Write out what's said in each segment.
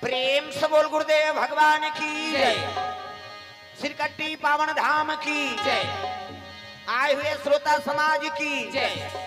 प्रेम से बोल गुरुदेव भगवान की जय। सिरकट्टी पावन धाम की जय। आए हुए श्रोता समाज की जय।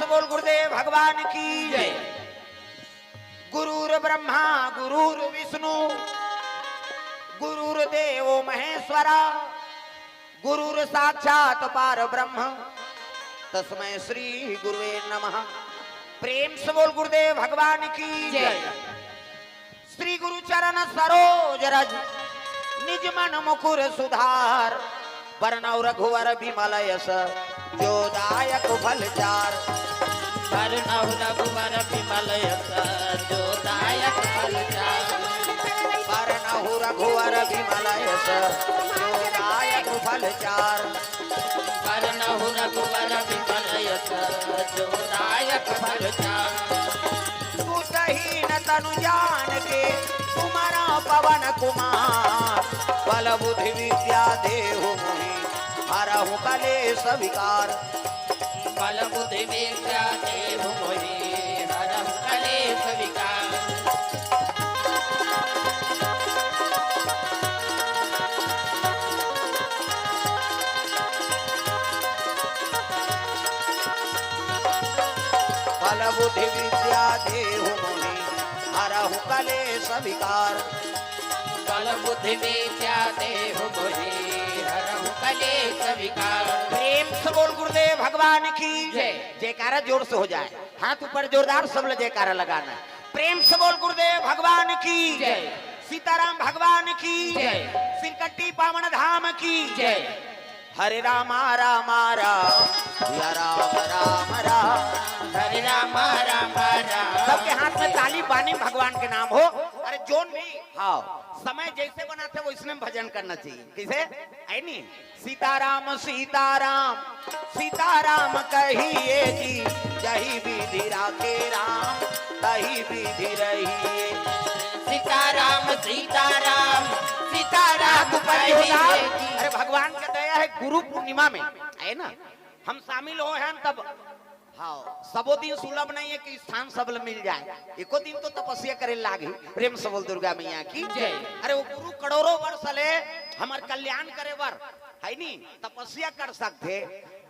बोल गुरुदेव भगवान की जय। गुरुर ब्रह्मा गुरुर विष्णु गुरुर देवो महेश्वरा गुरुर साक्षात पार ब्रह्म तस्मै श्री गुरुवे नमः। प्रेम से बोल गुरुदेव भगवान की जय। श्री गुरु चरण सरोज रज निज मन मुकुर सुधार बरनौ रघुवर विमल यश जो दायक फल चार बरनौ रघुवर विमल यश जो दायक फल चार बरनौ रघुवर विमल यश जो दायक फल चार बरनौ रघुवर विमल यश जो दायक फल चार। बुद्धहीन तनु जान के तुम्हारा पवन कुमार बल बुद्धि विद्या देहु मोहि हरहु कलेश विकार बल बुद्धि विद्या देहु मोहि हरहु कलेश विकार। बल बुद्धि विद्या देहु मोहि हरहु कलेश विकार बल बुद्धि विद्या देहु मोहि हरहु कलेश विकार। प्रेम से बोल गुरुदेव भगवान की जय। जयकारा जोर से हो जाए, हाथ ऊपर जोरदार सब लोग जयकारा लगाना। प्रेम से बोल गुरुदेव भगवान की जय। सीताराम भगवान की जय। सिरकट्टी पावन धाम की जय। हरे राम राम राम या राम राम राम हरे राम राम राम। सबके हाथ में ताली बानी भगवान के नाम हो। अरे जोन भी हाँ समय जैसे बना थे वो इसमें भजन करना चाहिए। किसे है नहीं सीताराम सीताराम सीताराम कहिए जी जही विधि राखे राम तही विधि रहिए। सीताराम सीताराम सीताराम अरे कहिए। भगवान का दया है गुरु पूर्णिमा में है ना, हम शामिल हो हैं तब हाँ सबो दिन सुलभ नहीं है कि स्थान सबल मिल जाए। एको दिन तो तपस्या करे लागे। प्रेम से बोल दुर्गा मैया की जय। अरे वो गुरु करोड़ों वर्ष ले हमार कल्याण करे वर है नी तपस्या कर सकते,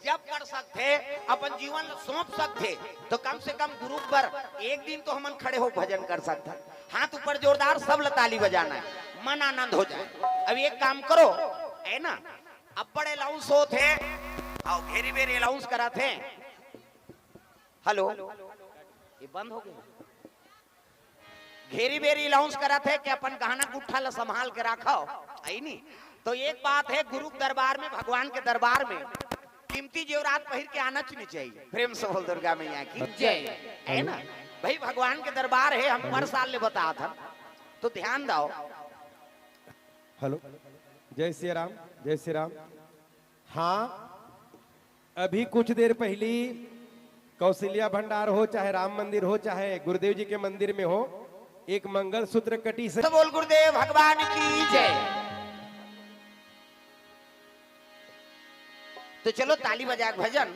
जब कर सकते अपन जीवन सौंप सकते तो कम से कम गुरु पर एक दिन तो हम खड़े हो भजन कर सकते। हाथ ऊपर जोरदार सब ताली बजाना है, मन आनंद हो जाए। अब एक काम करो है ना, अब बड़े अलाउंस होते आओ घेरी बेरी अलाउंस कराते। हेलो ये बंद हो गया। घेरी बेरी अलाउंस कराते कि अपन गहना गुट्ठा ला संभाल के रखो है नी। तो एक बात है गुरु दरबार में भगवान के दरबार में कीमती जेवरात पहिर के आना चाहिए। प्रेम से बोल दुर्गा मैया की जय। है ना भाई भगवान के दरबार है, हम हर साल ले बता था तो ध्यान दो। हेलो जय श्री राम जय श्री राम। हाँ अभी कुछ देर पहली कौशल्या भंडार हो चाहे राम मंदिर हो चाहे गुरुदेव जी के मंदिर में हो एक मंगल सूत्र कटी से बोल गुरुदेव भगवान की जय। तो चलो ताली बजा भजन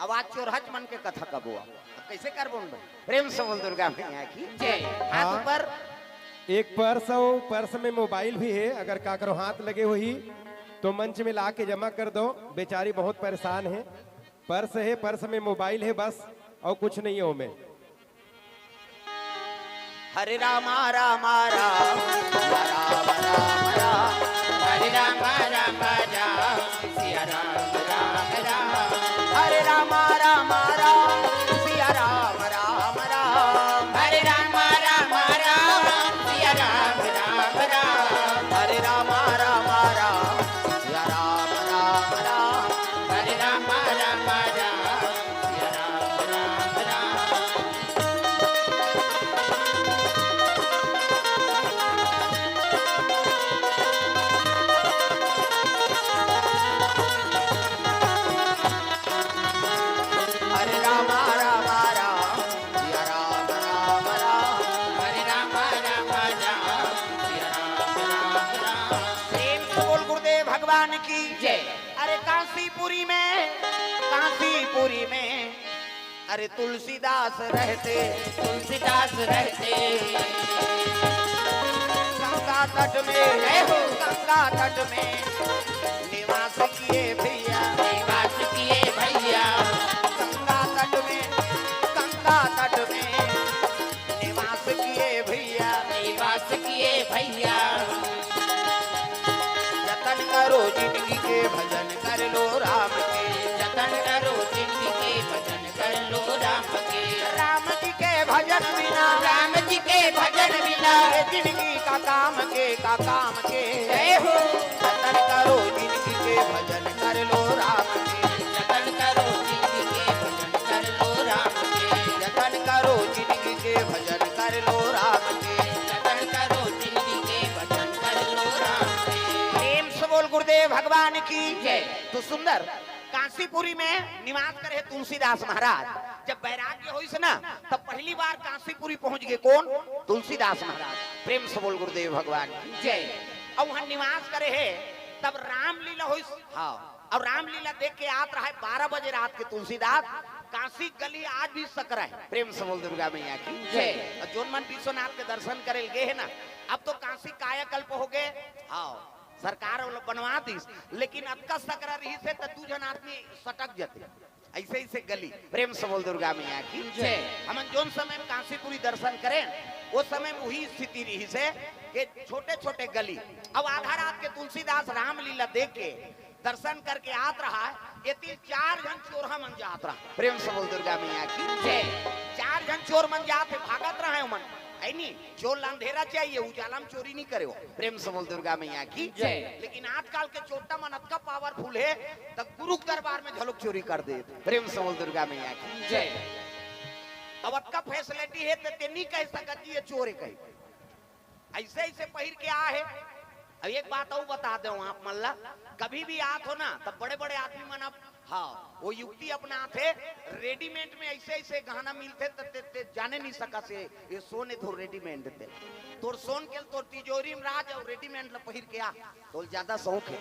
आवाज चोरहच मन के कथा कबो कैसे कर बोल प्रेम से बोल दुर्गा मैया की जय। हाथ हाँ। ऊपर एक पर्स और पर्स में मोबाइल भी है, अगर काकरो हाथ लगे हुई तो मंच में ला के जमा कर दो। बेचारी बहुत परेशान है। पर्स है, पर्स में मोबाइल है बस, और कुछ नहीं है उनमें। हरे राम राम राम राम राम राम हरे राम राम राम सिया राम राम। काशीपुरी में अरे तुलसीदास रहते, तुलसीदास रहते, गंगा तट में निवास किए भैया, निवास किए भैया, गंगा तट में निवास किए भैया, निवास किए भैया। जतन करो जिंदगी के भजन कर लो राम के, जतन करो जिंदगी के भजन कर लो राम के, राम जी के भजन बिना, राम जी के भजन बिना ये जिंदगी का काम के जय हो। जतन करो जिंदगी के भजन कर लो राम के, जतन करो जिंदगी के भजन कर लो राम के, जतन करो जिंदगी के भजन कर लो राम के। जतन करो जिंदगी के भजन कर लो राम के। प्रेम से बोल गुरुदेव भगवान की जय। तो सुंदर काशीपुरी में निवास करे तुलसीदास महाराज। जब वैराग्य हुई से ना तब पहली बार काशीपुरी पहुंच गए कौन? तुलसीदास महाराज। प्रेम से बोल गुरुदेव भगवान की जय। और वहां निवास करे है तब रामलीला हुई। हाँ, और रामलीला देख के आत रहा है 12 बजे रात के तुलसीदास। काशी गली आज भी सकरा है। प्रेम से बोल दुर्गा मैया की जय। और जोन मन विश्वनाथ के दर्शन करे गए है ना, अब तो काशी कायाकल्प हो गए। हाँ, सरकार बनवा दी, लेकिन अतका सकरा रही से तो 2 जन आदमी सटक जाते ऐसे गली। प्रेम से बोल दुर्गा मैया की जय। हम जोन समय में काशीपुरी दर्शन करें उस समय में वही स्थिति रही से कि छोटे छोटे गली। अब आधा रात के तुलसीदास रामलीला देख के दर्शन करके आत रहा है, ये 4 जन चोरहा मन जात रहा। प्रेम से बोल दुर्गा मैया की जय। 4 जन चोर मन जाते भागत रहे मन है नी। चोर अंधेरा चाहिए, उजाला में चोरी नहीं करे हो। प्रेम से बोल दुर्गा मैया की जय। लेकिन आजकल के चोटा मन अतका पावरफुल है तो गुरु दरबार में झलक चोरी कर दे। प्रेम से बोल दुर्गा मैया की जय। अब अतका फैसिलिटी है तो नहीं कह सकत ये चोर है कहीं ऐसे पहिर के आ है। अब एक बात और बता दो आप मल्ला, कभी भी आत हो ना तब बड़े बड़े आदमी मन अब हाँ वो युक्ति अपना थे रेडीमेड में ऐसे गहना मिलते ते जाने नहीं सका से ये सोने तो रेडीमेड देते तोर सोन के तोर तिजोरी में राज और रेडीमेड ला पहिर के आ तो ज्यादा शौक है।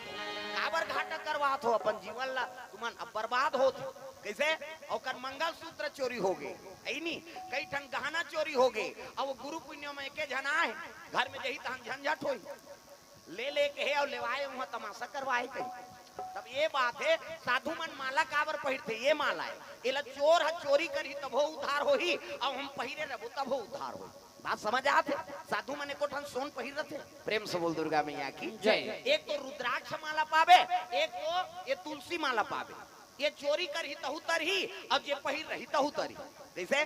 काबर घाटा करवात हो अपन जीवन ला तुमन अब बर्बाद होत कैसे? और मंगलसूत्र चोरी हो गए ऐनी, कई ठन गहना चोरी हो गए। और वो गुरु पुण्य में एके जना है घर में जही तहन झंझट होई ले के है और लेवाए वहां तमाशा करवाए कहीं। तब ये बात है साधु मन माला काबर पहिरते, ये माला है एला चोर है चोरी करी तब हो उद्धार होही और हम पहिरे रहबो तब हो उद्धार होई। बात समझ आते? साधु मन को ठन सोन पहिर रथे। प्रेम से बोल दुर्गा मैया की जय। एक तो रुद्राक्ष माला पावे, एक तो ये तुलसी माला पावे। ये चोरी करही तहु तरही, अब ये पहिर रही तहु तरी जैसे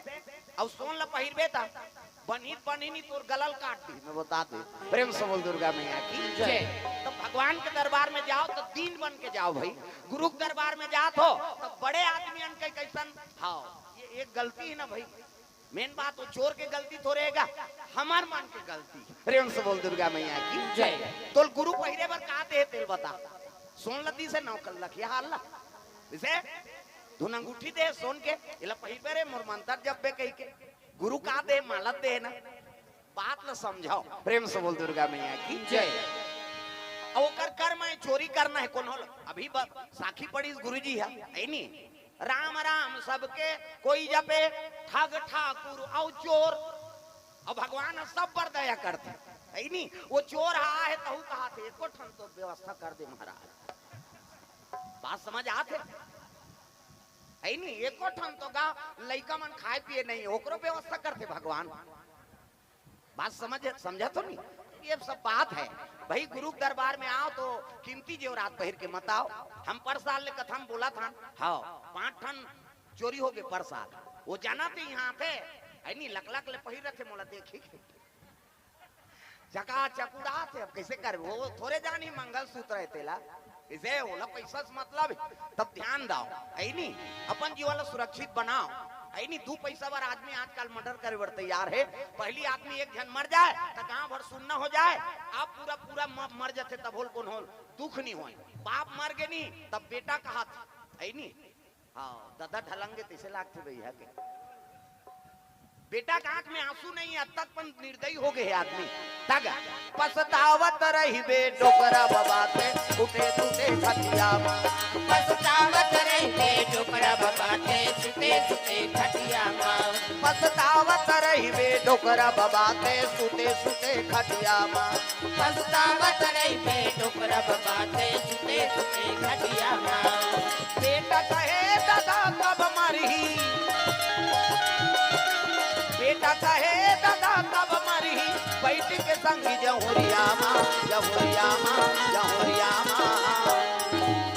अब सोन ला पहिरबे ता बनी तोर गलल काट दी मैं बता दे। प्रेम से बोल दुर्गा मैया की जय। तो भगवान के दरबार में जाओ तो दीन बन के जाओ भाई। गुरु के दरबार में जात हो तो बड़े आदमी के कैसन हाँ ये एक गलती है ना भाई। मेन बात वो चोर के गलती थोड़ेगा हमार मन के गलती। प्रेम से बोल दुर्गा मैया की जय। तो गुरु पहिरे बर का दे तेल बता सोन लती से नौकल लखिया हाल जैसे धुन अंगूठी दे सोन के इला पहिरे रे मोर मंत्र जब बे कह के गुरु का दे माला दे ना बात ल समझाओ। प्रेम से बोल दुर्गा मैया की जय। और कर मैं चोरी करना है कौन हो अभी साखी पड़ी गुरुजी है ऐनी राम राम सबके कोई जपे ठग ठाकुर और चोर और भगवान सब पर दया करते ऐनी। वो चोर है तहु कहा थे एको ठन तो व्यवस्था कर दे महाराज। बात समझ आते ऐनी एको ठन तो गा लइका मन खाए पिए नहीं ओकरो व्यवस्था करते भगवान। बात समझा तो नहीं? ये सब बात है भाई। गुरु दरबार में आओ तो कीमती जेवरात पहिर के मत आओ। हम पर साल ले कथम बोला था हाँ 5 ठन चोरी हो गए पर साल वो जाना थे यहाँ पे ऐनी लक ले पहिर रखे मोला देखी चका चकुड़ा थे। अब कैसे कर वो थोड़े जानी मंगलसूत्र है तेला इसे ओला पैसा से मतलब तब ध्यान दाओ ऐनी अपन जीवन सुरक्षित बनाओ ऐनी। 2 पैसा बार आदमी आजकल मर्डर करे बर तैयार है। पहली आदमी एक जन मर जाए तो गांव भर सुनना हो जाए आप पूरा मर जाते तब होल कौन होल दुख नहीं होए। बाप मर गए नहीं तब बेटा कहा ऐनी हाँ दादा ढलंगे तैसे लागते भैया के बेटा का आंख में आंसू नहीं अब तक पण निर्दयी हो गए आदमी तग पछतावत रही बे डोकरा बाबा से टूटे टूटे खटिया पछतावत रहे डोकरा बाबाते सुते सुते खटिया माँ पछतावत रही बे डोकरा बाबा से सुते सुते खटिया पछतावत रहे डोकरा बाबाते सुते सुते खटिया माँ बेटा कहे दादा कब मरी बेटा कहे दादा कब मरी बैठ के संग जहुरिया माँ जहुरिया माँ जहुरिया माँ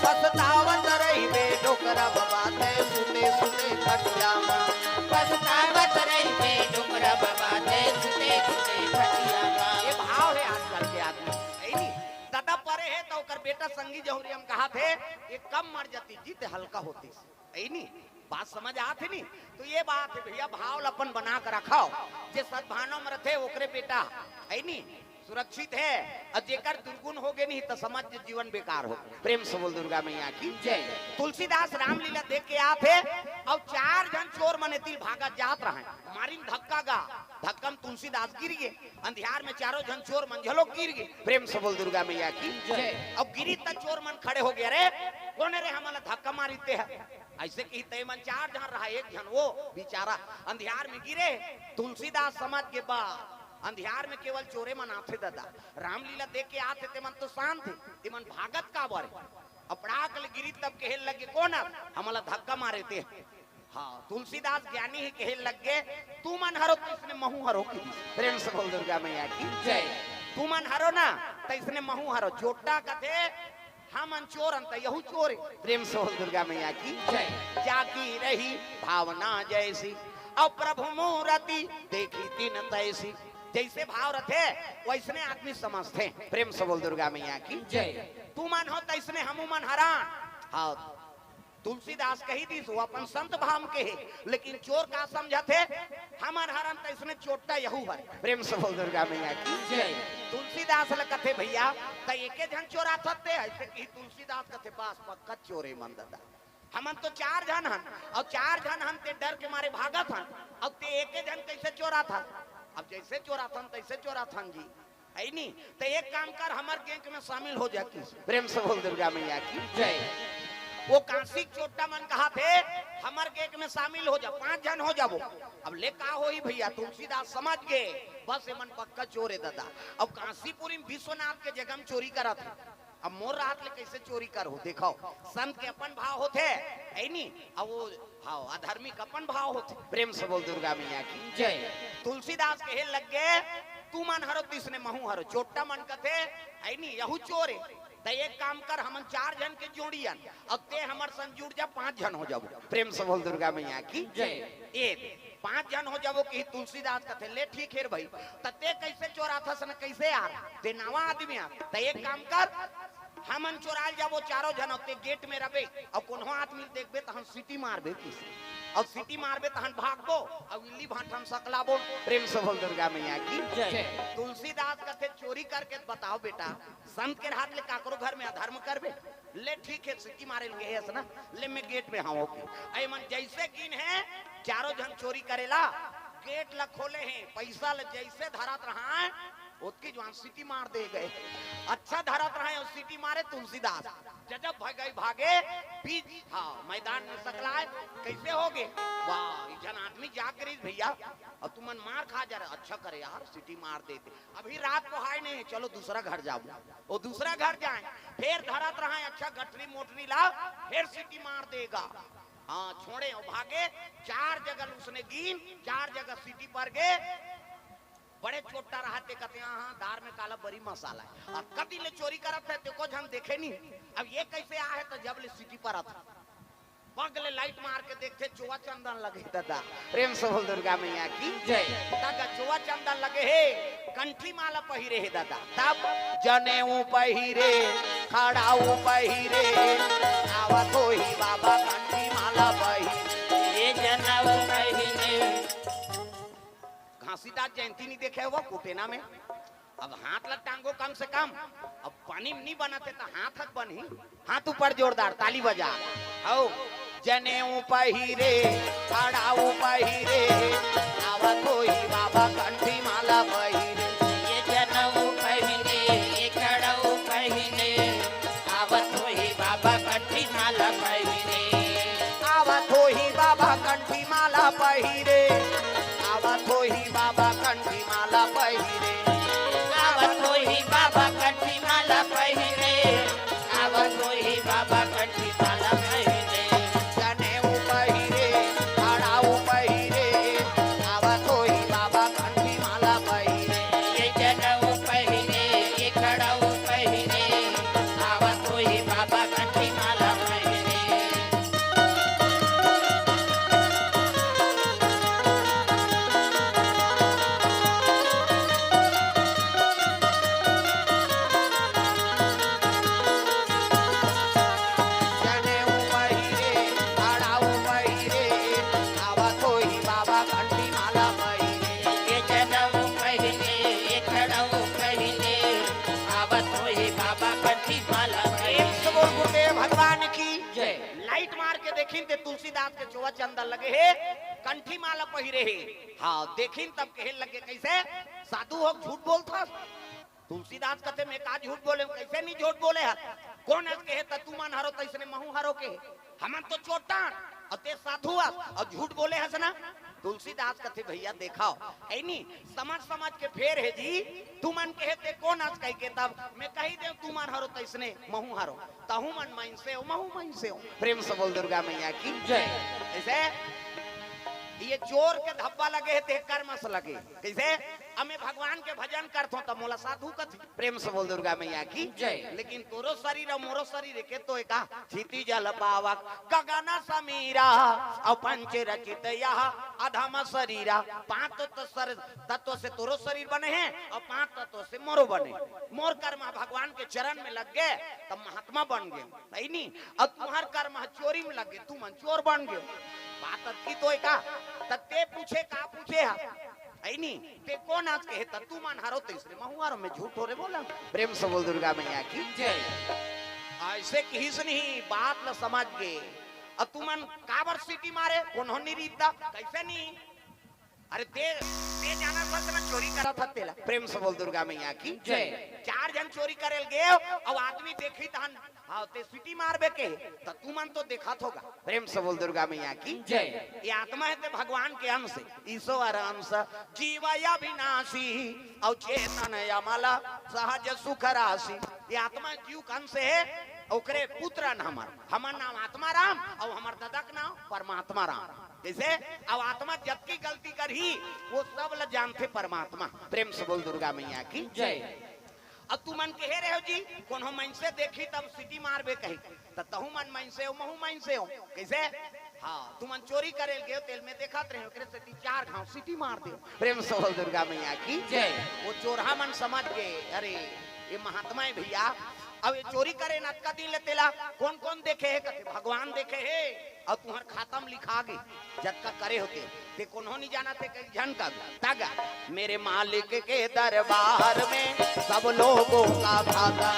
पछतावत रही बे डोकरा बाबा से सुते सुते खटिया माँ पछतावत रहे डोकरा बाबाते सुते सुते खटिया माँ ये भाव है आजकल के आदमी है नहीं दादा परे है तो ओकर बेटा संगी जहुरी हम कहा थे ये कम मर जाती जीत हल्का होती है नहीं बात समझ आती नहीं तो ये बात है भैया भाव अपन बना कर रखाओ जे सद्भावना में रखे ओकरे बेटा है नहीं सुरक्षित है और जेकर दुर्गुण हो गए नहीं तो समझ जीवन बेकार हो प्रेम से बोल दुर्गा मैया की जय तुलसीदास रामलीला देख के आते और 4 जन चोर मने तिल भागत जात रहे मारिन धक्का गा धक्कम तुलसीदास गिर गए अंधियार में 4 जन चोर मंझलो गिर गए प्रेम से बोल दुर्गा मैया की जय अब गिरी तक चोर मन खड़े हो गए रे कौन रे हमारा धक्का मारीते है ऐसे की तय मन 4 जन रहा एक जन वो बेचारा अंधियार में गिरे तुलसीदास समझ के बाद अंधियार में केवल चोरे मन आते दादा रामलीला देख के आते ते मन तो शांत थे ते मन भागत का बारे अपड़ाक गिरी तब कहल लगे कौन हमारा धक्का मारे थे हाँ तुलसीदास ज्ञानी ही कहल लग गए तू मन हरो तो इसने महू हरो की प्रेम से बोल दुर्गा मैया की जय तू मन हरो ना तो इसने महू हरो छोटा कथे हम चोर अंत यहू चोर प्रेम से बोल दुर्गा मैया की जय जाकी रही भावना जैसी और प्रभु मूर्ति देखी तीन तैसी जैसे भाव रखे वैसने आदमी समझते प्रेम से बोल दुर्गा मैया की जय तू मन हो तैसने हमू मन हरान हाँ तुलसीदास कही दी वो अपन संत भाव के है लेकिन चोर का समझते हमर हरन तैसने चोटा यहू है प्रेम से बोल दुर्गा मैया की जय तुलसीदास ल कथे भैया त एके जन चोरा थते ऐसे की तुलसीदास कथे पास पक्का चोरे मन दादा हमन तो 4 जन हन और 4 जन हम ते डर के मारे भागत हन अब ते एके जन कैसे चोरा था अब जैसे चोरा था तैसे चोरा था जी है नहीं तो एक काम कर हमार गैंग में शामिल हो जा की प्रेम से बोल दुर्गा मैया की जय वो काशी चोटा मन कहा थे हमार गैंग में शामिल हो जा 5 जन हो जाबो अब ले का होई भैया तुलसीदास समझ गए बस मन पक्का चोर है दादा अब काशीपुरी में विश्वनाथ के जगह में चोरी करा थे अब मोर रात ले कैसे चोरी कर हो देखो संत के अपन भाव होते है नहीं अब वो हाँ अधर्मिक अपन भाव होते प्रेम से बोल दुर्गा मैया की जय तुलसीदास कहे लग गए तू मन हरो तीसने महू हरो छोटा मन कथे है नहीं यहू चोर है तो एक काम कर हमन 4 जन के जोड़ियन अब ते हमर संग जुड़ जा 5 जन हो जाबो प्रेम से बोल दुर्गा मैया की जय एक 5 जन हो जाबो कि तुलसीदास कथे ले ठीक है भाई तते कैसे चोरा था सन कैसे आ ते नवा आदमी आ तो एक काम कर हमन चोराल जाबो 4 जन ते गेट में रबे अब कोनो आदमी देखबे त हम सीटी मारबे किस और सीटी मारबे त हम भागबो और इल्ली भाट हम सकलाबो प्रेम से बोल दुर्गा मैया की जय तुलसीदास कथे चोरी करके बताओ बेटा संत के हाथ ले काकरो घर में अधर्म करबे ले ठीक है सीटी मारे लगे है ना ले मैं गेट में हां आई मन जैसे गिन है 4 जन चोरी करेला गेट ला खोले हैं पैसा ले जैसे धरत रहा है उसकी जवान सीटी मार दे गए अच्छा धरत रहे और सीटी मारे तुलसीदास जब भागे बीच हाँ मैदान में सकलाए कैसे हो गए वाह जन आदमी जा कर भैया और तुम मार खा जा रहे अच्छा करे यार सीटी मार देते अभी रात को हाय नहीं चलो दूसरा घर जाओ वो दूसरा घर जाए फिर धरत रहा अच्छा गठरी मोटरी ला फिर सीटी मार देगा हाँ छोड़े और भागे 4 जगह उसने गिन 4 जगह सीटी पर गए बड़े छोटा रहते कहते हाँ दार में काला बड़ी मसाला है और कभी ले चोरी करत है देखो हम देखे नहीं अब ये कैसे आए तो जब ले सिटी पर आता बगले लाइट मार के देखते चोवा चंदन लगे दादा प्रेम से बोल दुर्गा मैया की जय दादा चोवा चंदन लगे हे कंठी माला पहिरे हे दादा तब जनेऊ पहिरे खड़ाऊ पहिरे आवत होई बाबा कंठी माला पहिरे ये जनाऊ महीने घासीदास जयंती नहीं देखे वो कुटेना में अब हाथ लग टांगो कम से कम अब पानी नहीं बनाते तो हाथ हक बनी हाथ ऊपर जोरदार ताली बजा आओ जनेऊ पहिरे खड़ाऊ पहिरे आवत होई बाबा कंठी माला पहिरे ये जनऊ पहिरे ये खड़ऊ पहिरे आवत होई बाबा कंठी माला पहिरे आवत होई बाबा कंठी माला पहिरे आवत होई बाबा कंठी माला पहिरे आवत होई बाबा कंठी माला पहिरे आवत होई बाबा कंठी माला पहिरे जनेऊ पहिरे खड़ाऊ पहिरे आवत होई बाबा कंठी माला पहिरे ये जनऊ पहिरे ये खड़ऊ पहिरे आवत होई बाबा कंठी माला पहिरे जनेऊ पहिरे खड़ाऊ पहिरे आवत होई बाबा कंठी माला पहिरे ये जनऊ पहिरे ये खड़ऊ पहिरे आवत होई बाबा कंठी माला एक पहिरे सबोर गुरुदेव भगवान की जय। लाइट मार के देखिन ते तुलसीदास के चोवा चंदन लगे हे कंठी माला पहिरे हे हाँ देखिन तब कहे लगे कैसे साधु हो झूठ बोलता तुलसीदास कहते मैं का झूठ बोले कैसे नहीं झूठ बोले है कौन आज कहे तू मान हरो तैसने महू हरो के हमन तो चोटान और ते साधु और झूठ बोले हस ना तुलसीदास कहते भैया देखाओ ऐ नी समझ समझ के फेर है जी तू मन कहे ते कौन आज कह के तब मैं कही दे तू मान हरो तैसने महू हरो तहू मन माइन से हो महू माइन से हो प्रेम से बोल दुर्गा मैया की जय। ऐसे ये चोर के धब्बा लगे है ते कर्मस लगे कैसे हमें भगवान के भजन करतो तो मोला साधु कथी प्रेम से बोल दुर्गा मैया की जय। लेकिन तोरो शरीर और मोरो शरीर के तो एका क्षिति जल पावक गगन समीरा और पंच रचित यह अधम शरीरा पांच तत्व से तोरो शरीर बने हैं और पांच तत्व से मोरो बने मोर कर्म भगवान के चरण में लग गए तब महात्मा बन गए नहीं नहीं अब तुम्हार कर्म चोरी में लग गए तुम चोर बन गए बात की तो एका तत्ते पूछे का पूछे है नहीं ते कौन आज कहे तू मान हारो तीसरे महुआरो में झूठ हो रे बोला प्रेम से बोल दुर्गा मैया की जय। ऐसे किस नहीं बात न समझ गए और तू मन काबर सीटी मारे कौन नहीं रीता कैसे नहीं अरे ते जाना सच में चोरी करा था तेला प्रेम से बोल दुर्गा मैया की जय। चार जन चोरी करेल गए और आदमी देखी तहन हाँ ते सीटी मारबे के तो तू मन तो देखा होगा प्रेम से बोल दुर्गा मैया की जय। ये आत्मा है ते भगवान के अंश ईश्वर अंश जीवय अविनाशी और चेतन अमला सहज सुख राशि ये आत्मा जीव का अंश है ओकरे पुत्र हमार नाम आत्मा राम और हमार दादा का नाम परमात्मा राम जैसे अब आत्मा जब की गलती कर ही वो सब ल जानते परमात्मा प्रेम से बोल दुर्गा मैया की जय। अब तू मन कहे रहे हो जी कौन हो मन से देखी तब सिटी मारबे कही तो तहू मन मन से हो महू मन से हो कैसे हाँ तू मन चोरी करे गए तेल में देखा रहे हो से चार घाव सिटी मार दे प्रेम से बोल दुर्गा मैया की जय। वो चोरहा मन समझ के अरे ये महात्मा है भैया अब ये चोरी करे नटका दिन ले तेला कौन कौन देखे है कहते भगवान देखे है और तुम्हार खाता में लिखा गए जटका करे होते ते कोनो नहीं जाना थे कहीं झन का तागा मेरे मालिक के दरबार में सब लोगों का खाता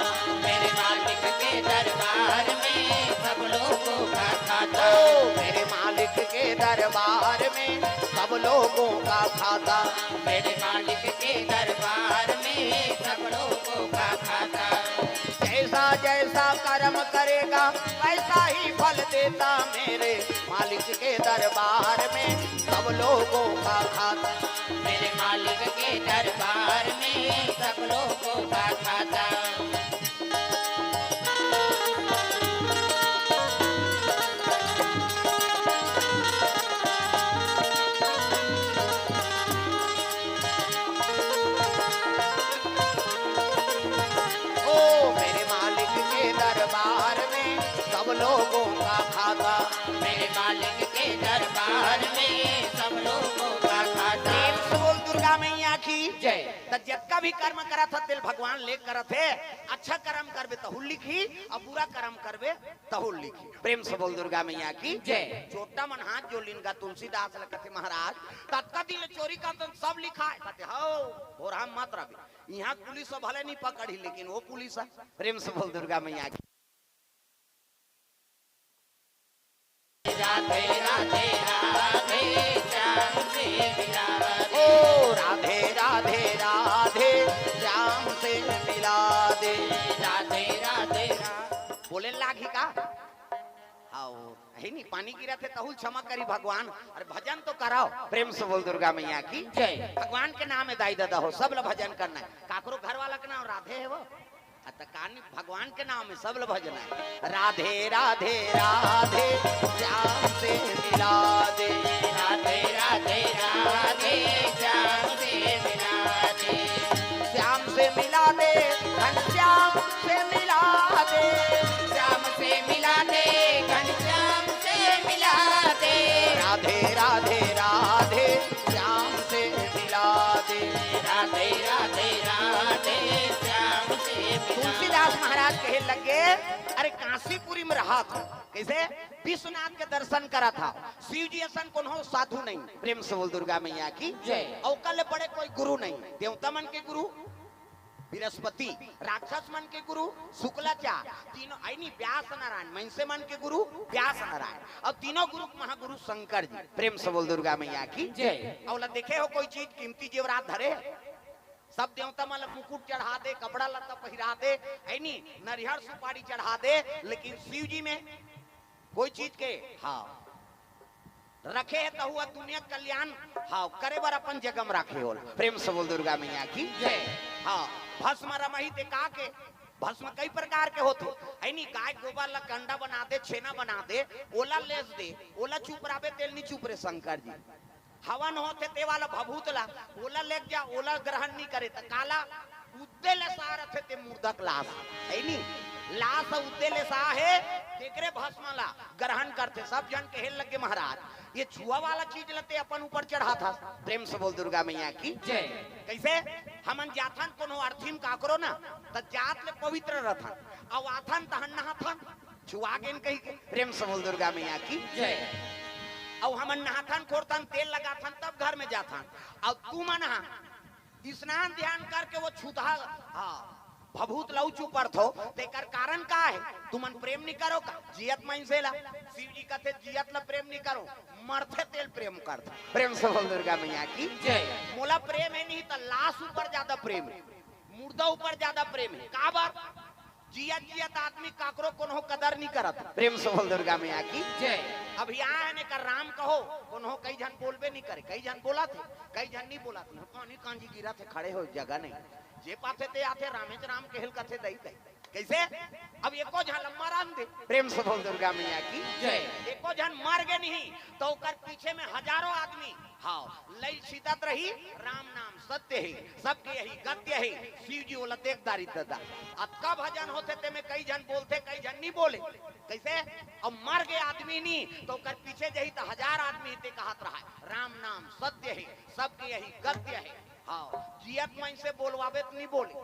मेरे मालिक के दरबार में सब लोगों का खाता ओ मेरे मालिक के दरबार में सब लोगों का खाता मेरे मालिक के दरबार में सब लोगों का खाता जैसा जैसा कर्म करेगा वैसा ही फल देता मेरे मालिक के दरबार में सब लोगों का खाता मेरे मालिक के दरबार में सब लोगों का खाता ओ मेरे मालिक के दरबार में सब लोगों का खाता मेरे मालिक के दरबार में सब लोगों का खाता प्रेम से बोल दुर्गा मैया की जय। तो जितना भी कर्म करा था तिल भगवान ले करत है अच्छा कर्म करबे तहुल लिखी और बुरा कर्म करबे तहुल लिखी प्रेम से बोल दुर्गा मैया की जय। छोटा मन हाथ जो लिनगा तुलसीदास कहते महाराज तत्का दिल चोरी का तो सब लिखा है कहते हो और हम मत रवि यहाँ पुलिस भले नहीं पकड़ी लेकिन वो पुलिस है प्रेम से बोल दुर्गा मैया की राधे राधे राधे श्याम से मिला दे। ओ राधे राधे राधे श्याम से मिला दे। राधे राधे बोले लागी का आओ है नहीं पानी गिरा थे तहुल क्षमा करी भगवान। अरे भजन तो कराओ प्रेम से बोल दुर्गा मैया की जय। भगवान के नाम में दाई दादा हो सब लोग भजन करना है। काकरो घर वाला के नाम राधे है वो कहानी भगवान के नाम में सब लोग भजन है। राधे राधे राधे श्याम से मिला दे। राधे राधे राधे श्याम से मिला दे। श्याम से मिला दे घनश्याम से मिला दे। श्याम से मिला दे घनश्याम से मिला दे। राधे राधे राधे श्याम से मिला दे। राधे राधे राधे श्याम से मिला। तुलसीदास महाराज कहे लगे अरे काशीपुरी में रहा था कैसे विश्वनाथ के दर्शन करा था। शिव जी ऐसा कौन हो साधु नहीं। प्रेम से बोल दुर्गा मैया की जय। अवकल बड़े कोई गुरु नहीं। देवता मन के गुरु बृहस्पति, राक्षस मन के गुरु शुक्लाचार्य, तीनों आई नहीं व्यास नारायण, महिषे मन के गुरु व्यास नारायण और तीनों गुरु महागुरु शंकर जी। प्रेम से बोल दुर्गा मैया की जय। और देखे हो कोई चीज कीमती जेवरात धरे सब देवता मतलब मुकुट चढ़ा दे कपड़ा लत्ता पहिरा दे है नी नरिहर सुपारी चढ़ा दे लेकिन शिव जी में कोई चीज के हाँ रखे है तो हुआ दुनिया कल्याण हाँ करे बार अपन जगम रखे हो। प्रेम से बोल दुर्गा मैया की जय। हाँ भस्म रमही ते का के भस्म कई प्रकार के होते है नी गाय गोबर ला कंडा बना दे छेना बना दे ओला लेस दे ओला चुप राबे तेल नहीं चुप रे शंकर जी। हवन होते ते वाला भभूतला ओला लेक जा ओला ग्रहण नहीं करे त काला उद्दे ले सार थे ते मुर्दक लाश है नी लाश उद्दे ले सा है तेकरे भस्म ला ग्रहण करते सब जन कहे लगे महाराज ये छुआ वाला चीज लते अपन ऊपर चढ़ा था। प्रेम से बोल दुर्गा मैया की जय। कैसे हमन जाथन कोनो अर्थीम काकरो ना त जात ले पवित्र रहथन और आथन तहन नहाथन छुआ गेन कही के। प्रेम से बोल दुर्गा मैया की जय। और हमन नहाथन खोरथन तेल लगाथन तब घर में जाथन और तू मना स्नान ध्यान करके वो छूता हाँ भभूत लौचू पर थो तेकर कारण का है तुमन प्रेम नहीं करो का जियत मन से ला शिव जी कहते जियत ला प्रेम नहीं करो मरथे तेल प्रेम करते। प्रेम से बोल दुर्गा मैया की जय। मोला प्रेम है नहीं तो लाश ऊपर ज्यादा प्रेम है मुर्दा ऊपर ज्यादा प्रेम है का बार जियत जियत आदमी काकरो कोनो कदर नहीं करत। प्रेम से बोल दुर्गा मैया की जय। अब यहाँ ने कर राम कहो कोनो कई जन बोलबे नहीं करे कई जन बोला थे कई जन नहीं बोला थे पानी कांजी गिरा थे खड़े हो जगह नहीं जे पाथे ते आथे रामेच राम कहल कथे दई दई कैसे अब एको जन लम्मा राम दे। प्रेम से बोल दुर्गा मैया की जय। एको जन मर गए नहीं तो ओकर पीछे में हजारों आदमी हाँ लई सीतत रही राम नाम सत्य है सबके यही गत्य है शिव जी बोला देखदारी दादा अब का भजन होते ते में कई जन बोलते कई जन नहीं बोले कैसे अब मर गए आदमी नहीं तो ओकर पीछे जही तो हजार आदमी ते कहत रहा राम नाम सत्य है सबके यही गत्य है हाँ जियत मन से बोलवावे तो नहीं बोले।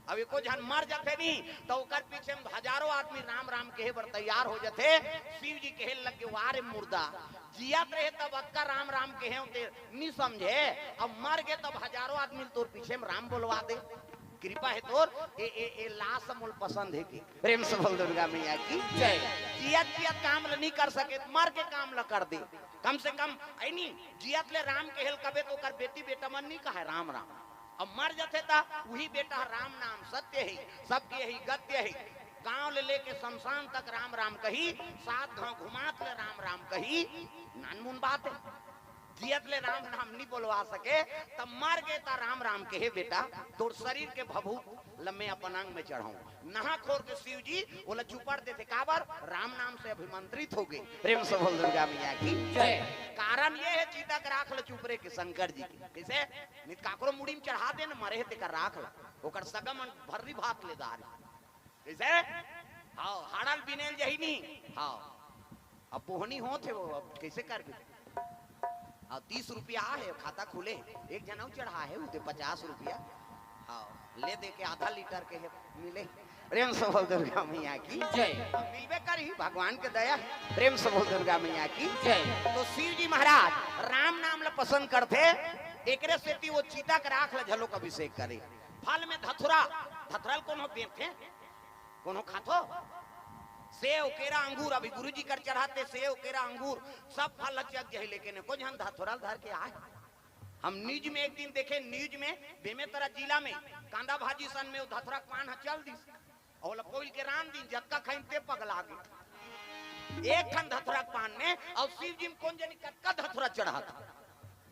अब एको जन मर जाते नहीं तो ओकर पीछे में हजारों आदमी राम राम कहे बर तैयार हो जाते। शिव जी कहे लगे वारे मुर्दा जियत रहे तब अक्का राम राम कहे होते नहीं समझे अब मर गए तब हजारों आदमी तोर पीछे में राम बोलवा दे कृपा है तोर ए लाश मोल पसंद है की। प्रेम से बोल दुर्गा मैया की जय। जियत जियत काम ल नहीं कर सके मर के काम ल कर दे कम से कम आई नहीं जियत ले राम के हेल कबे तो कर बेटी बेटा मन नहीं कहे राम राम अब मर जाते ता वही बेटा राम नाम सत्य है सबके यही गत्य है गांव ले लेके शमशान तक राम राम कही 7 गांव घुमात ले राम राम कही नानमुन बात है जियत ले राम नाम नहीं बोलवा सके तब मर गए ता राम राम कहे बेटा तोर शरीर के भभूत लम्बे अपन अंग में चढ़ाऊं नहा खोर के शिव जी बोला चुपड़ देते काबर राम नाम से अभिमंत्रित हो गए। प्रेम से बोल दुर्गा मैया की जय। कारण ये है चीता के राख ल चुपरे के शंकर जी की कैसे नित काकरो मुड़ी में चढ़ा दे न मरे ते कर राख ल ओकर सगम भर्री भात ले दार कैसे हां हाड़ल बिनेल जही नहीं हां अब पोहनी हो थे वो अब कैसे कर के और 30 रुपया है खाता खुले एक जना चढ़ा है उते 50 रुपया हाँ ले दे के आधा लीटर के है मिले। प्रेम से बोल दुर्गा मैया की जय। मिलबे करी भगवान के दया। प्रेम से बोल दुर्गा मैया की जय। तो शिव जी महाराज राम नाम ला पसंद करते एकरे सेती वो चीता के राख ला झलोक अभिषेक करे फल में धथुरा धथुरल कोनो बेचे कोनो खातो सेव केरा अंगूर अभी गुरुजी कर चढ़ाते सेव केरा अंगूर सब फल लचक जाए, लेकिन को जन धथोरा धर के आए। हम न्यूज में एक दिन देखे, न्यूज में बेमेतरा जिला में कांदा भाजी सन में धथोरा पान चल दी और कोई के राम दिन जत्का खाइते पगला गए एक खन धथोरा पान में। और शिव जी में कौन जानी कटका धथोरा चढ़ा था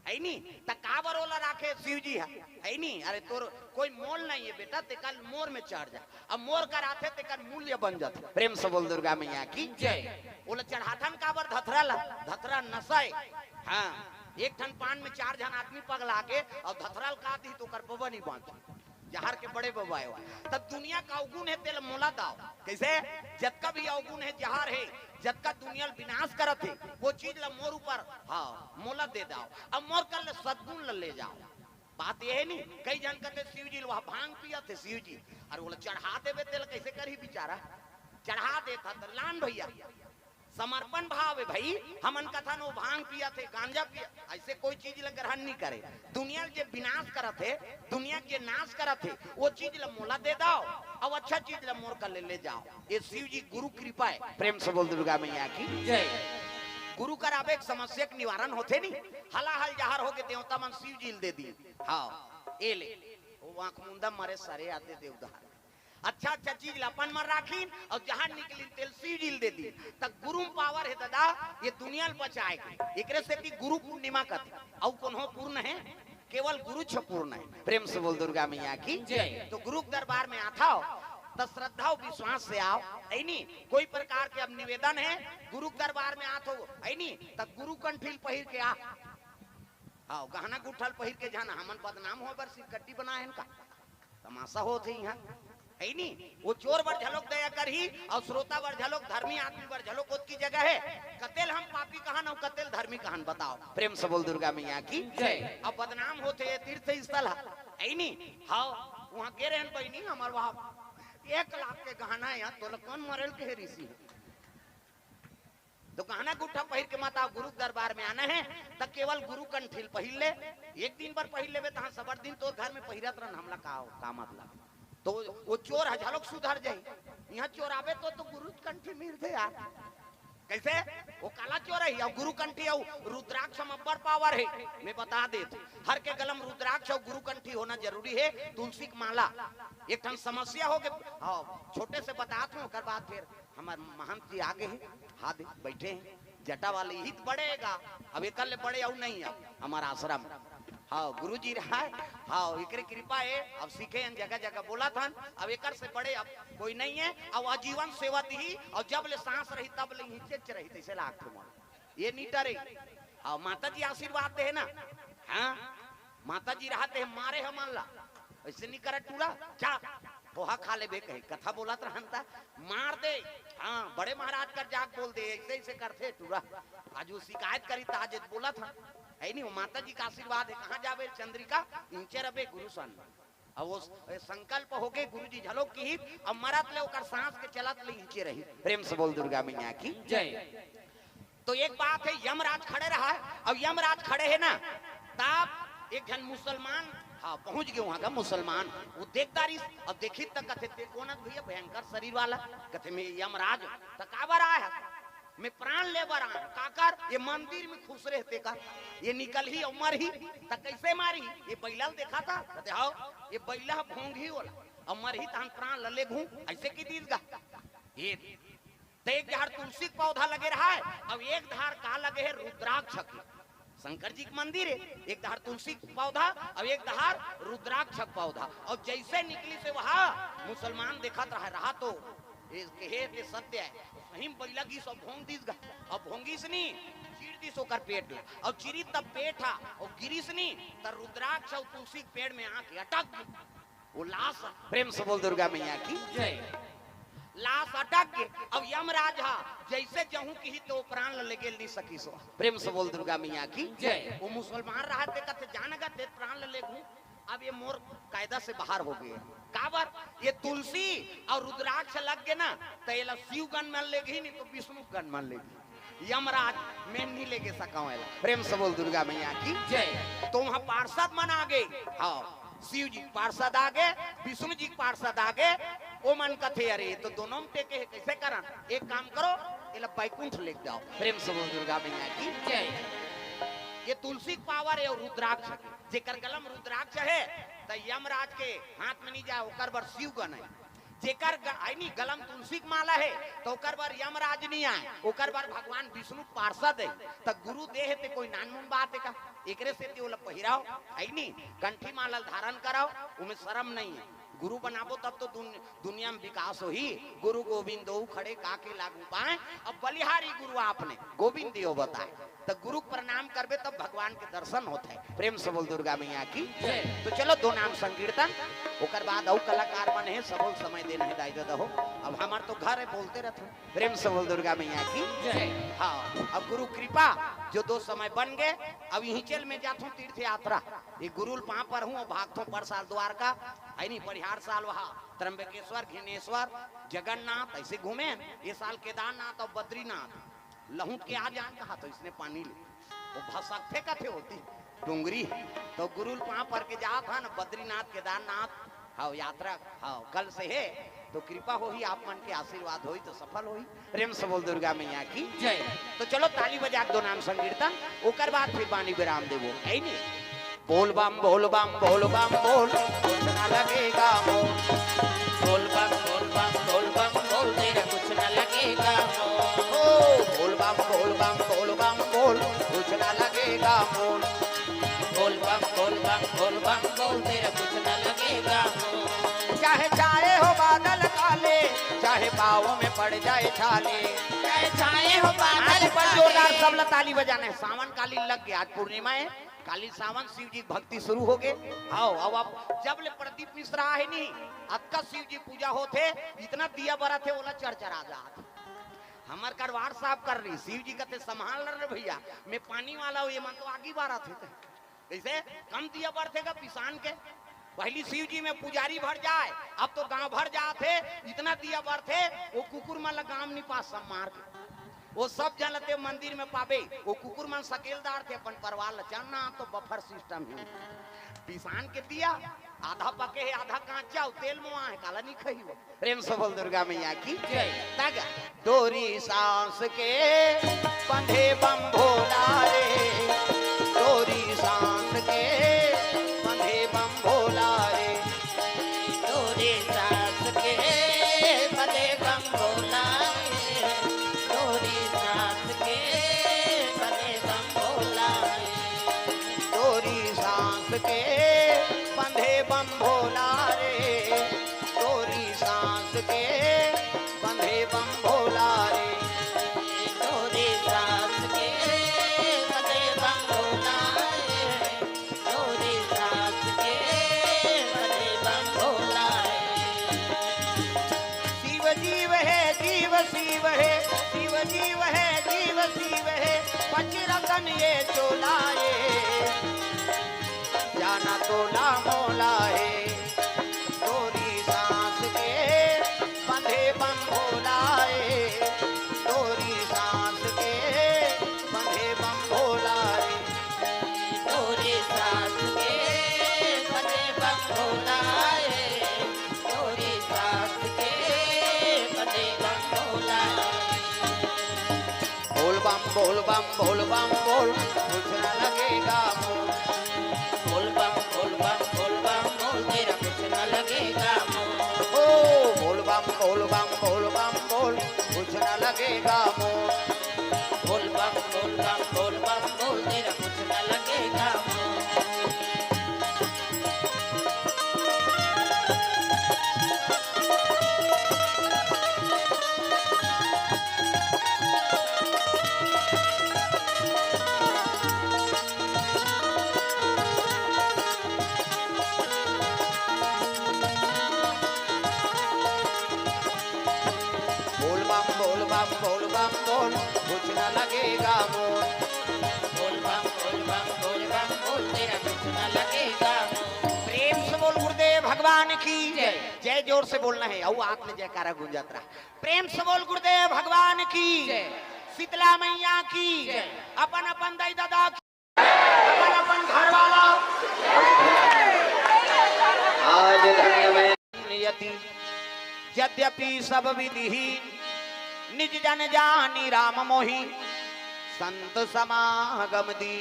है नी, तकावर वाला राखे शिव जी है नी। अरे तोर कोई मोल नहीं है बेटा, ते कल मोर में चढ़ जा, अब मोर कर आते ते कर मूल्य बन जाते। प्रेम से बोल दुर्गा मैया की जय। बोले चढ़ाथन काबर धथरा ला, धथरा नसाए। हाँ, एक ठन पान में 4 जन आदमी पगला के और धथराल का दी तो कर बबा नहीं बांध जहर के बड़े बबा है। तब दुनिया का अवगुण है तेल मोला दाओ। कैसे जत्का भी अवगुण है जहर है, जत्का दुनिया विनाश करत है वो चीज ला मोर ऊपर हाँ मोला दे दाओ, अब मोर कर ले सद्गुण ला ले जाओ। बात ये है नहीं, कई जन कहते शिव जी वहां भांग पिया थे शिव जी, अरे बोले चढ़ा देवे तेल कैसे कर ही बेचारा, चढ़ा देता तो लान भैया समर्पण भाव है भाई। हमन कथा नो भांग पिया थे गांजा पिया, ऐसे कोई चीज ला ग्रहण नहीं करे। दुनिया के विनाश करत है, दुनिया के नाश करत है, वो चीज ला मोला दे दाओ और अच्छा चीज ला मोर कर ले जाओ। ये शिव जी गुरु कृपा है। प्रेम से बोल दुर्गा मैया की जय। गुरु करावे एक समस्या के निवारण होते नहीं, हला हल जहर हो के देवता मन शिव जी दे दी। हाँ ए ले वो आंख मुंदा मारे सारे आते देवदार अच्छा अच्छा चीज अपन मन राखी और जहां निकली तेल शिव जी दे दी। तक गुरु पावर है दादा ये दुनिया बचाए के, एकरे से की गुरु पूर्णिमा कथी और कोनो पूर्ण है, केवल गुरु छ पूर्ण है। प्रेम से बोल दुर्गा मैया की जय। तो गुरु दरबार में आता हो तो श्रद्धा और विश्वास से आओ है नी। कोई प्रकार के अब निवेदन है गुरु दरबार में आत हो है नी, तब गुरु कंठील पहिर के आओ गहना गुठल पहिर के जाना। हमन बदनाम हो बर सिकट्टी बना है इनका तमाशा होते यहाँ है नी। वो चोर बर झलोक दया कर ही और श्रोता बर झलोक धर्मी आदमी बर झलोक की जगह है। कतेल हम पापी कहान और कतेल धर्मी कहान बताओ। प्रेम से बोल दुर्गा मैया की जय। अब बदनाम होते तीर्थ स्थल है नी। हाँ वहाँ गे रहे बहनी हमारे वहाँ 1 लाख के गहना है तो कौन मरल के ऋषि तो गहना गुठा पहिर के माता गुरु दरबार में आना है तब केवल गुरु कंठील पहिर ले। एक दिन पर पहिर ले तहाँ सबर दिन तो घर में पहिरत रहन हमला का मतलब तो वो चोर हजारों सुधर जाए। यहाँ चोर आवे तो गुरु कंठी मिलते यार कैसे वो काला चोर है और गुरु कंठी और रुद्राक्ष में अब्बर पावर है। मैं बता देता हर के गलम रुद्राक्ष और गुरु कंठी होना जरूरी है। तुलसी की माला एक ठन समस्या हो गए हाँ छोटे से बताता हूँ। बाद फिर हमारे महंत जी आगे हैं हाथ बैठे हैं जटा वाले ही बढ़ेगा अब एक बड़े और नहीं अब हमारा आश्रम हाँ गुरु जी रहा है हाँ एकरे कृपा है। अब सीखे जगह जगह बोला था अब एक से बड़े अब कोई नहीं है। अब आजीवन सेवा दी और जब ले सांस रही तब ले हिचच रही तैसे लाख ये नहीं डरे। और माता जी आशीर्वाद दे है ना हाँ माता जी रहते हैं मारे हम ला ऐसे नहीं करे टूरा चा पोहा खा ले बे कहे कथा बोला तो हंता मार दे हाँ बड़े महाराज कर जाग बोल दे ऐसे ऐसे करते टूरा। आज वो शिकायत करी था आज बोला था है नहीं वो माता जी का आशीर्वाद है। कहाँ जावे चंद्रिका नीचे रबे गुरु सन अब वो संकल्प हो गए गुरु जी झलोक की अब मरत ले ओकर सांस के चलत ले नीचे रही। प्रेम से बोल दुर्गा मैया की जय। तो एक बात है यमराज खड़े रहा है अब यमराज खड़े है ना तब एक जन मुसलमान हाँ पहुंच गए वहां का मुसलमान वो देखदारी अब देखी तक कथे कौन भैया भयंकर शरीर वाला कथे में यमराज तकाबर आया मैं प्राण ले बर काकर ये मंदिर में खुश रहते का ये निकल ही उमर ही तक कैसे मारी ये बैला देखा था कहते हाँ ये बैला भोंग ही वाला अमर ही तहन प्राण लले घू ऐसे की दीद गा ये तो एक धार तुलसी पौधा लगे रहा है अब एक धार का लगे है रुद्राक्ष शंकर जी का मंदिर है। एक धार तुलसी पौधा अब एक धार रुद्राक्ष पौधा और जैसे निकली से वहां मुसलमान देखा रहा तो ये सत्य है सही बैला की सब भोंग दीस गा और भोंगीस नहीं चीर दिस होकर पेट और चिरी तब पेट हा और गिरीस नहीं तब रुद्राक्ष और तुलसी पेड़ में आके अटक वो लाश। प्रेम से बोल दुर्गा मैया की जय। लाश अटक के अब यमराज हा जैसे जहू की ही तो प्राण ले गेल नहीं सकी सो। प्रेम से बोल दुर्गा मैया की जय। वो मुसलमान रहा थे कहते जानगा ते प्राण ले घू अब ये मोर कायदा से बाहर हो गए काबर ये तुलसी और रुद्राक्ष लग गए ना तो ये शिव गण मान लेगी नहीं तो विष्णु गण मान लेगी यमराज में नहीं लेके सका। प्रेम से बोल दुर्गा मैया की जय। तो वहां पार्षद मन आ गए हाँ शिव जी पार्षद आ गए विष्णु जी पार्षद आ गए वो मन कथे अरे तो दोनों में टेके है कैसे करन एक काम करो इला बैकुंठ लिख जाओ प्रेम से बोल दुर्गा मैया की जय ये तुलसी पावर है और रुद्राक्ष जेकर गलम रुद्राक्ष है त यमराज के हाथ में नहीं जाए ओकर बर शिव गण है जेकर आईनी गलम तुलसी की माला है तो ओकर बार यमराज नहीं आए ओकर बार भगवान विष्णु पार्षद है त गुरु देह ते कोई नानमुन बात है का एकरे से ते ओला पहिराओ आईनी कंठी माला धारण कराओ उमे शर्म नहीं है गुरु बनाबो तब तो दुनिया में विकास हो ही गुरु गोविंद खड़े काके लागू पाए अब बलिहारी गुरु आपने गोविंद दियो बताए तो गुरु प्रणाम करबे तब भगवान के दर्शन होते हैं प्रेम से बोल दुर्गा मैया की तो चलो दो नाम संकीर्तन ओकर बाद और कलाकार बने हैं सबोल समय देना है दाई दादा हो अब हमार तो घर है बोलते रहते प्रेम से बोल दुर्गा मैया की हाँ अब गुरु कृपा जो दो समय बन गए अब यही चल में जाता हूँ तीर्थ यात्रा ये गुरुल पा पर हूँ भागता हूँ पर साल द्वारका है नहीं परिहार साल वहाँ त्र्यंबकेश्वर घिनेश्वर जगन्नाथ ऐसे घूमे ये साल केदारनाथ और बद्रीनाथ लहूट के आ जान कहा तो इसने पानी ले वो भसकते कथे होती डूंगरी तो गुरुल पा पर के जा था ना बद्रीनाथ केदारनाथ हाँ यात्रा हाँ कल से है तो कृपा हो ही आप मन के आशीर्वाद हो तो सफल हो ही प्रेम से बोल दुर्गा मैया की जय तो चलो ताली बजा दो नाम संकीर्तन ओकर बाद फिर बानी विराम देवो है नहीं बोल बम बोल बम बोल बम बोल कुछ ना लगेगा मोल बोल बम बोल बम बोल बम बोल तेरा कुछ न लगेगा ओ बोल बम बोल बम बोल बम बोल कुछ ना लगेगा मोल बोल बम बोल बम बोल बम बोल तेरा कुछ न लगेगा चाहे चाहे हो बादल काले चाहे पाँव में पड़ जाए छाले चाहे छाए हो बादल आज पर काले। जोरदार सबला ताली बजाना है सावन काली लग गया आज पूर्णिमा है काली सावन शिव जी भक्ति शुरू हो गए आओ अब आप जब ले प्रदीप मिश्रा है नहीं अब का शिव जी पूजा होते इतना दिया बरा थे ओला चरचरा जात हमार करवार साहब कर रही शिव जी कहते संभाल रहे भैया मैं पानी वाला हूँ ये मन तो आगे बारा थे कैसे कम दिया बर थे का पिसान के पहली शिव जी में पुजारी भर जाए अब तो गांव भर जाते इतना दिया बर थे वो कुकुर माला गांव नहीं पास सब मार के वो सब जनते मंदिर में पावे वो कुकुर मन सकेलदार थे अपन परवार चलना तो बफर सिस्टम है पिसान के दिया आधा पके है आधा कांचा तेल मुआ है काला नहीं खई हो प्रेम से बोल दुर्गा मैया की जय तगा डोरी सांस के बंधे बम भोला रे डोरी सांस के बंधे बम भोला रे डोरी सांस के बंधे बम भोला रे डोरी सांस के बंधे बम भोला रे डोरी सांस के बंधे बम भोला रे डोरी सांस के बंधे बम भोला रे डोरी सांस के बंधे बम भोला रे डोरी सांस के बंधे बम भोला शिव जीव है जीव शिव है शिव जीव है जीव शिव है पंचरतन ये चोला ये जाना तोला मोला है डोरी सांस के बंधे बम भोला है डोरी सांस के बंधे बम भोला है डोरी सांस के बंधे बम भोला रे डोरी सांस के बंधे बम भोला बोल बम बोल बम बोल बम बोल कुछ न लगेगा मोल बोल बम बोल बम बोल बम बोल तेरा कुछ न लगेगा ओ बोल बम बोल बम बोल बम बोल कुछ न लगेगा मोल बोल बम बोल बम बोल बम बोल तेरा कुछ न लगेगा बोल बम बोल बम बोल बम बोल कुछ न लगेगा मोल बोल बम बोल बोल तेरा कुछ न लगेगा प्रेम से बोल गुरुदेव भगवान की जय। जय जोर से बोलना है औ आत्म जयकारा गूंजत रहा प्रेम से बोल गुरुदेव भगवान की जय। शीतला मैया की जय। अपन अपन दाई दादा की अपन अपन घर वाला आज धन्य में नियति यद्यपि सब विधि निज जन जानी राम मोहि संत समागम दी।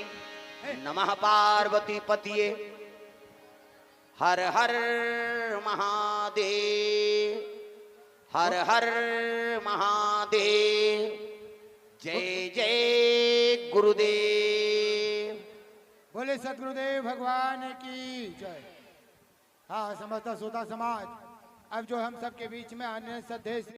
नमः पार्वती पतिये हर हर महादेव, हर हर महादेव, जय जय गुरुदेव। बोले सदगुरुदेव भगवान की जय। हाँ समस्त श्रोता समाज, अब जो हम सबके बीच में अन्य सदेश